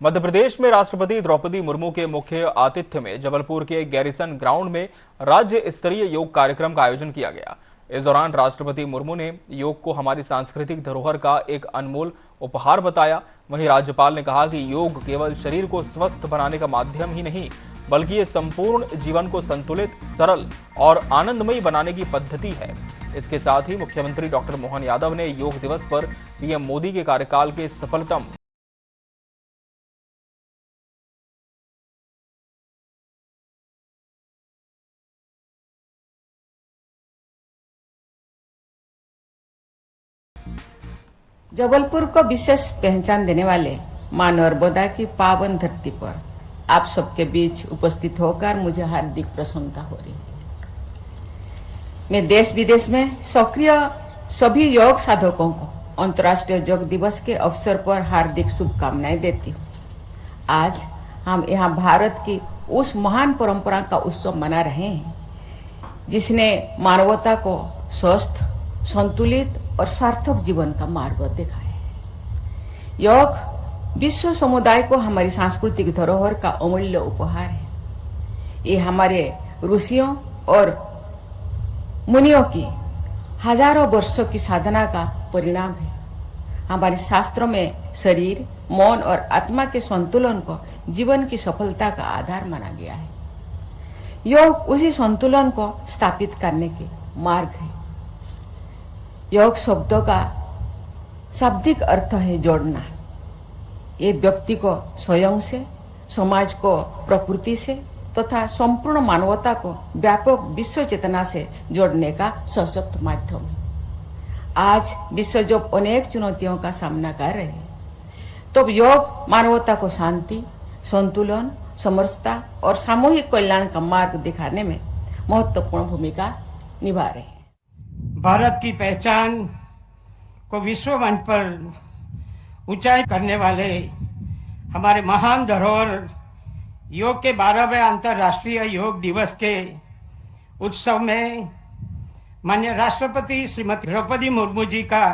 मध्य प्रदेश में राष्ट्रपति द्रौपदी मुर्मू के मुख्य आतिथ्य में जबलपुर के गैरिसन ग्राउंड में राज्य स्तरीय योग कार्यक्रम का आयोजन किया गया। इस दौरान राष्ट्रपति मुर्मू ने योग को हमारी सांस्कृतिक धरोहर का एक अनमोल उपहार बताया। वहीं राज्यपाल ने कहा कि योग केवल शरीर को स्वस्थ बनाने का माध्यम ही नहीं, बल्कि ये संपूर्ण जीवन को संतुलित, सरल और आनंदमयी बनाने की पद्धति है। इसके साथ ही मुख्यमंत्री डॉक्टर मोहन यादव ने योग दिवस पर पीएम मोदी के कार्यकाल के सफलतम जबलपुर को विशेष पहचान देने वाले मां नर्मदा की पावन धरती पर आप सबके बीच उपस्थित होकर मुझे हार्दिक प्रसन्नता हो रही है। मैं देश विदेश में सक्रिय सभी योग साधकों को अंतर्राष्ट्रीय योग दिवस के अवसर पर हार्दिक शुभकामनाएं देती हूँ। आज हम यहाँ भारत की उस महान परंपरा का उत्सव मना रहे हैं जिसने मानवता को स्वस्थ, संतुलित और सार्थक जीवन का मार्ग दिखाया है। योग विश्व समुदाय को हमारी सांस्कृतिक धरोहर का अमूल्य उपहार है। ये हमारे ऋषियों और मुनियों की हजारों वर्षों की साधना का परिणाम है। हमारे शास्त्रों में शरीर, मन और आत्मा के संतुलन को जीवन की सफलता का आधार माना गया है। योग उसी संतुलन को स्थापित करने के मार्ग है। योग शब्दों का शाब्दिक अर्थ है जोड़ना। ये व्यक्ति को स्वयं से, समाज को प्रकृति से तथा संपूर्ण मानवता को व्यापक विश्व चेतना से जोड़ने का सशक्त माध्यम है। आज विश्व जो अनेक चुनौतियों का सामना कर रहे हैं, तो योग मानवता को शांति, संतुलन, समरसता और सामूहिक कल्याण का मार्ग दिखाने में महत्वपूर्ण भूमिका निभा रहे हैं। भारत की पहचान को विश्व मंच पर ऊंचाई करने वाले हमारे महान धरोहर योग के 12वें अंतर्राष्ट्रीय योग दिवस के उत्सव में माननीय राष्ट्रपति श्रीमती द्रौपदी मुर्मू जी का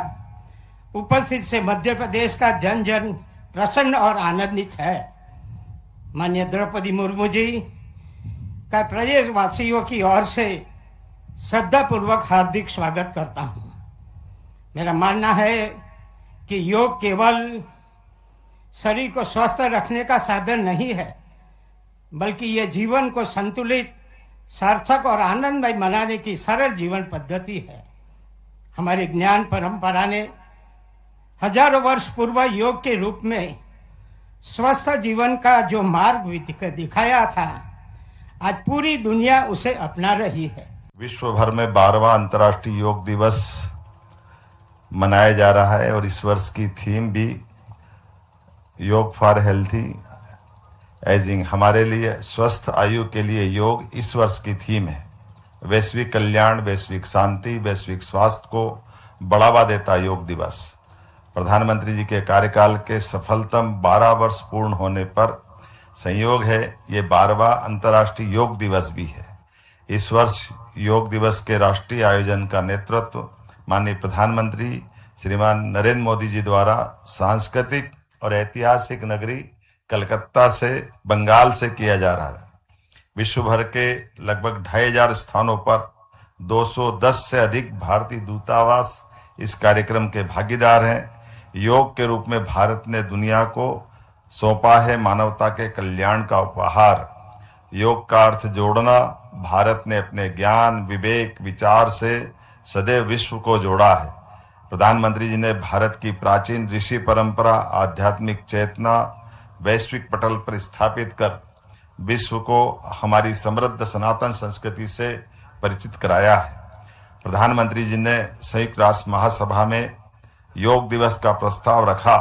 उपस्थित से मध्य प्रदेश का जन जन प्रसन्न और आनंदित है। माननीय द्रौपदी मुर्मू जी का प्रदेशवासियों की ओर से श्रद्धापूर्वक हार्दिक स्वागत करता हूं। मेरा मानना है कि योग केवल शरीर को स्वस्थ रखने का साधन नहीं है, बल्कि यह जीवन को संतुलित, सार्थक और आनंदमय बनाने की सरल जीवन पद्धति है। हमारी ज्ञान परंपरा ने हजारों वर्ष पूर्व योग के रूप में स्वस्थ जीवन का जो मार्ग दिखाया था, आज पूरी दुनिया उसे अपना रही है। विश्व भर में 12वां अंतर्राष्ट्रीय योग दिवस मनाया जा रहा है और इस वर्ष की थीम भी योग फॉर हेल्थी एजिंग, हमारे लिए स्वस्थ आयु के लिए योग इस वर्ष की थीम है। वैश्विक कल्याण, वैश्विक शांति, वैश्विक स्वास्थ्य को बढ़ावा देता योग दिवस प्रधानमंत्री जी के कार्यकाल के सफलतम 12 वर्ष पूर्ण होने पर संयोग है ये 12वां अंतर्राष्ट्रीय योग दिवस भी है। इस वर्ष योग दिवस के राष्ट्रीय आयोजन का नेतृत्व माननीय प्रधानमंत्री श्रीमान नरेंद्र मोदी जी द्वारा सांस्कृतिक और ऐतिहासिक नगरी कलकत्ता से, बंगाल से किया जा रहा है। विश्व भर के लगभग 2500 स्थानों पर 210 से अधिक भारतीय दूतावास इस कार्यक्रम के भागीदार हैं। योग के रूप में भारत ने दुनिया को सौंपा है मानवता के कल्याण का उपहार। योग का अर्थ जोड़ना। भारत ने अपने ज्ञान, विवेक, विचार से सदैव विश्व को जोड़ा है। प्रधानमंत्री जी ने भारत की प्राचीन ऋषि परंपरा, आध्यात्मिक चेतना वैश्विक पटल पर स्थापित कर विश्व को हमारी समृद्ध सनातन संस्कृति से परिचित कराया है। प्रधानमंत्री जी ने संयुक्त राष्ट्र महासभा में योग दिवस का प्रस्ताव रखा